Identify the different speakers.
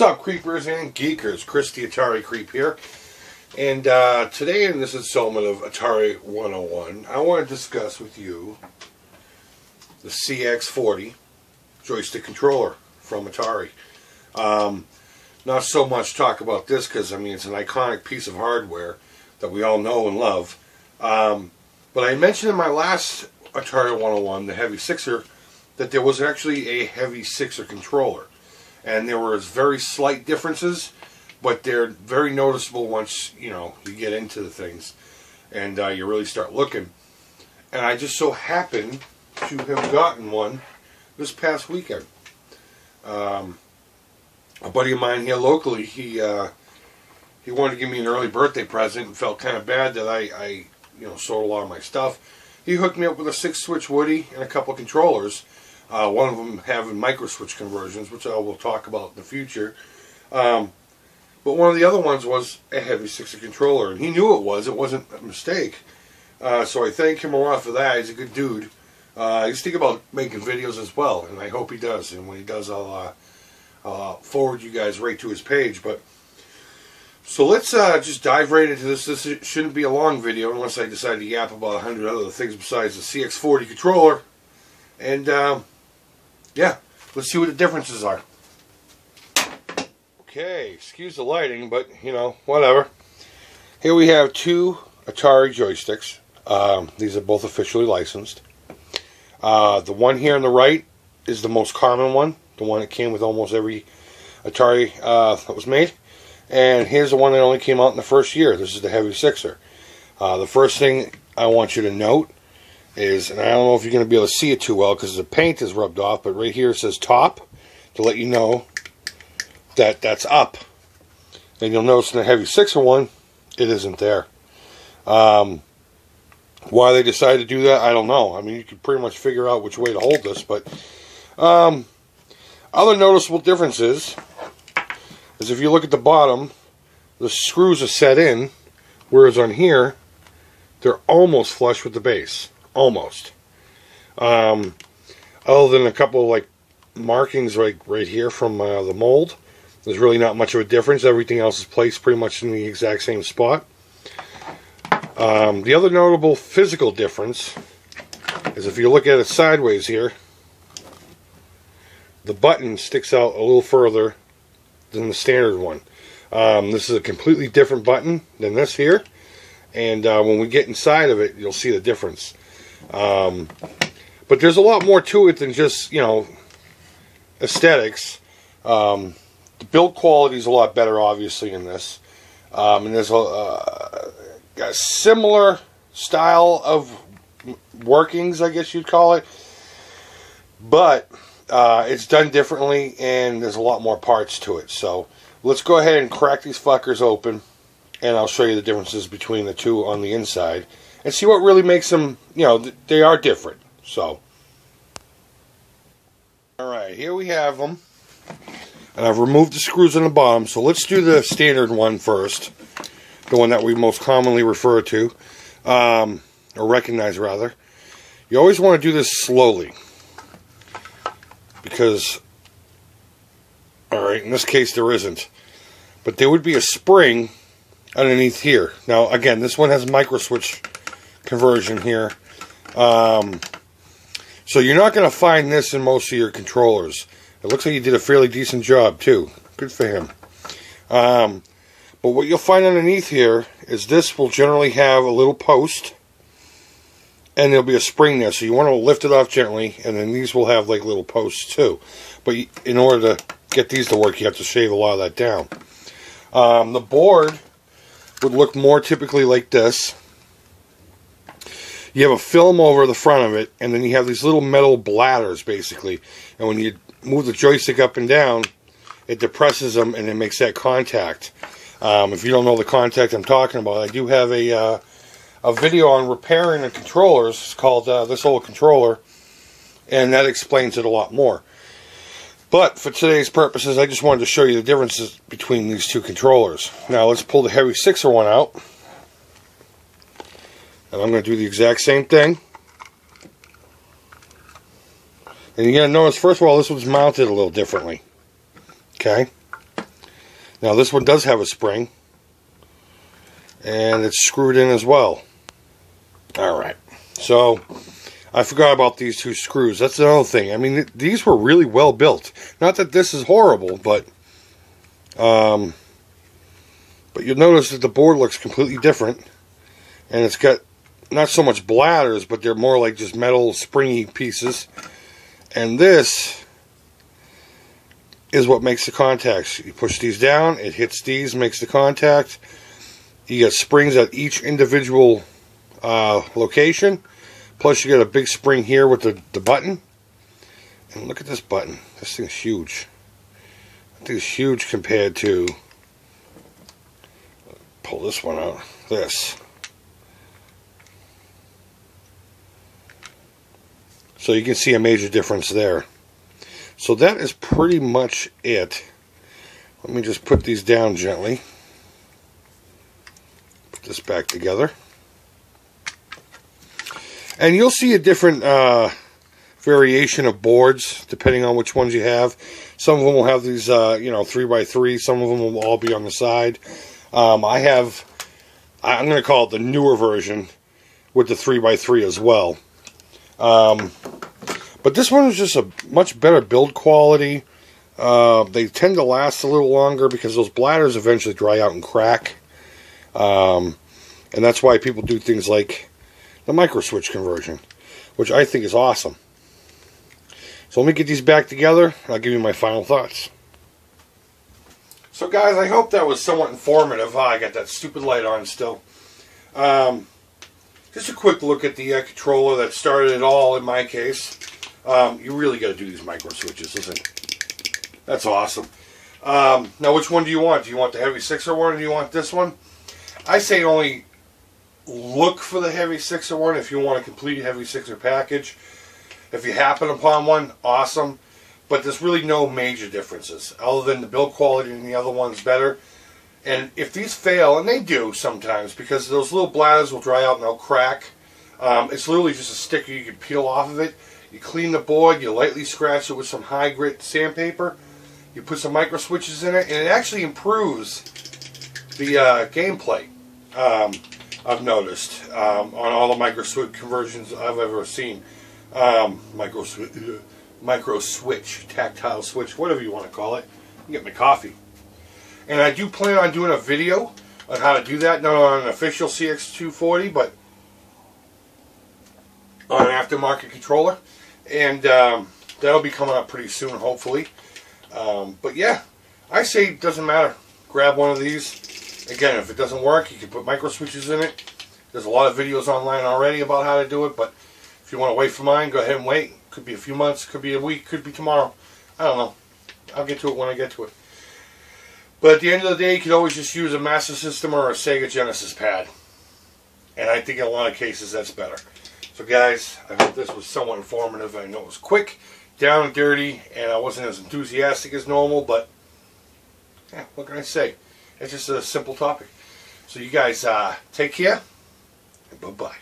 Speaker 1: up, Creepers and Geekers? Chris the Atari Creep here. And today in this installment of Atari 101, I want to discuss with you the CX-40 joystick controller from Atari. Not so much talk about this because, I mean, it's an iconic piece of hardware that we all know and love. But I mentioned in my last Atari 101, the Heavy Sixer, that there was actually a Heavy Sixer controller. And there were very slight differences, but they're very noticeable once, you know, you get into the things and you really start looking. And I just so happened to have gotten one this past weekend. A buddy of mine here locally, he wanted to give me an early birthday present and felt kind of bad that I sold a lot of my stuff. He hooked me up with a 6-switch Woody and a couple of controllers. One of them having micro-switch conversions, which I will talk about in the future. But one of the other ones was a Heavy Sixer controller, and he knew it was. It wasn't a mistake. So I thank him a lot for that. He's a good dude. He's thinking about making videos as well, and I hope he does. And when he does, I'll forward you guys right to his page. But so let's just dive right into this. This shouldn't be a long video unless I decide to yap about 100 other things besides the CX-40 controller. And yeah, let's see what the differences are. Okay, excuse the lighting, but whatever. Here we have two Atari joysticks. These are both officially licensed. The one here on the right is the most common one, the one that came with almost every Atari that was made. And here's the one that only came out in the first year. This is the Heavy Sixer. The first thing I want you to note is, and I don't know if you're going to be able to see it too well because the paint is rubbed off, but right here it says top to let you know that that's up. And you'll notice in the Heavy Sixer one, it isn't there. Why they decided to do that, I don't know. I mean, you can pretty much figure out which way to hold this, but other noticeable differences is if you look at the bottom, the screws are set in, whereas on here, they're almost flush with the base. Almost. Other than a couple of like markings right here from the mold, there's really not much of a difference. Everything else is placed pretty much in the exact same spot. The other notable physical difference is if you look at it sideways here, the button sticks out a little further than the standard one. This is a completely different button than this here, and when we get inside of it, you'll see the difference. But there's a lot more to it than just, aesthetics. The build quality is a lot better, obviously, in this. And there's a similar style of workings, I guess you'd call it. But it's done differently, and there's a lot more parts to it. So let's go ahead and crack these fuckers open, and I'll show you the differences between the two on the inside. And see what really makes them, they are different. So, alright, here we have them. And I've removed the screws on the bottom. So let's do the standard one first. The one that we most commonly refer to. Or recognize, rather. You always want to do this slowly. Because, alright, in this case there isn't. But there would be a spring underneath here. Now, again, this one has micro switch conversion here. So you're not going to find this in most of your controllers. It looks like he did a fairly decent job too. Good for him. But what you'll find underneath here is this will generally have a little post, and there'll be a spring there. So you want to lift it off gently, and then these will have like little posts too. But in order to get these to work, you have to shave a lot of that down. The board would look more typically like this. You have a film over the front of it, and then you have these little metal bladders, basically. And when you move the joystick up and down, it depresses them, and it makes that contact. If you don't know the contact I'm talking about, I do have a video on repairing the controllers. It's called This Old Controller, and that explains it a lot more. But for today's purposes, I just wanted to show you the differences between these two controllers. Now let's pull the Heavy Sixer one out. And I'm going to do the exact same thing. And you're going to notice, first of all, this was mounted a little differently. Okay? Now this one does have a spring, and it's screwed in as well. Alright, so I forgot about these two screws. That's another thing. I mean, these were really well built. Not that this is horrible, but you'll notice that the board looks completely different, and it's got not so much bladders, but they're more like just metal springy pieces. And this is what makes the contacts. You push these down, it hits these, makes the contact. You get springs at each individual location. Plus you get a big spring here with the button. And look at this button. This thing's huge. I think it's huge compared to, pull this one out, this. So you can see a major difference there. So that is pretty much it. Let me just put these down gently. Put this back together. And you'll see a different variation of boards depending on which ones you have. Some of them will have these, 3x3. Some of them will all be on the side. I'm going to call it the newer version with the 3x3 as well. But this one is just a much better build quality. They tend to last a little longer because those bladders eventually dry out and crack. And that's why people do things like the micro switch conversion, which I think is awesome. So let me get these back together, and I'll give you my final thoughts. So guys, I hope that was somewhat informative. I got that stupid light on still. Just a quick look at the controller that started it all in my case. You really got to do these micro switches. Listen, that's awesome. Now, which one do you want? Do you want the heavy 6er one, or do you want this one? I say only look for the heavy 6er one if you want a complete heavy 6er package. If you happen upon one, awesome. But there's really no major differences other than the build quality and the other one's better. And if these fail, and they do sometimes, because those little bladders will dry out and they'll crack. It's literally just a sticker you can peel off of it. You clean the board, you lightly scratch it with some high grit sandpaper. You put some micro switches in it, and it actually improves the gameplay. I've noticed on all the micro switch conversions I've ever seen. Micro switch, tactile switch, whatever you want to call it. You can get my coffee. And I do plan on doing a video on how to do that, not on an official CX-240, but on an aftermarket controller. And that'll be coming up pretty soon, hopefully. But yeah, I say it doesn't matter. Grab one of these. Again, if it doesn't work, you can put micro switches in it. There's a lot of videos online already about how to do it, but if you want to wait for mine, go ahead and wait. Could be a few months, could be a week, could be tomorrow. I don't know. I'll get to it when I get to it. But at the end of the day, you can always just use a Master System or a Sega Genesis pad. And I think in a lot of cases that's better. So guys, I hope this was somewhat informative. I know it was quick, down and dirty, and I wasn't as enthusiastic as normal, but yeah, what can I say? It's just a simple topic. So you guys take care, and bye-bye.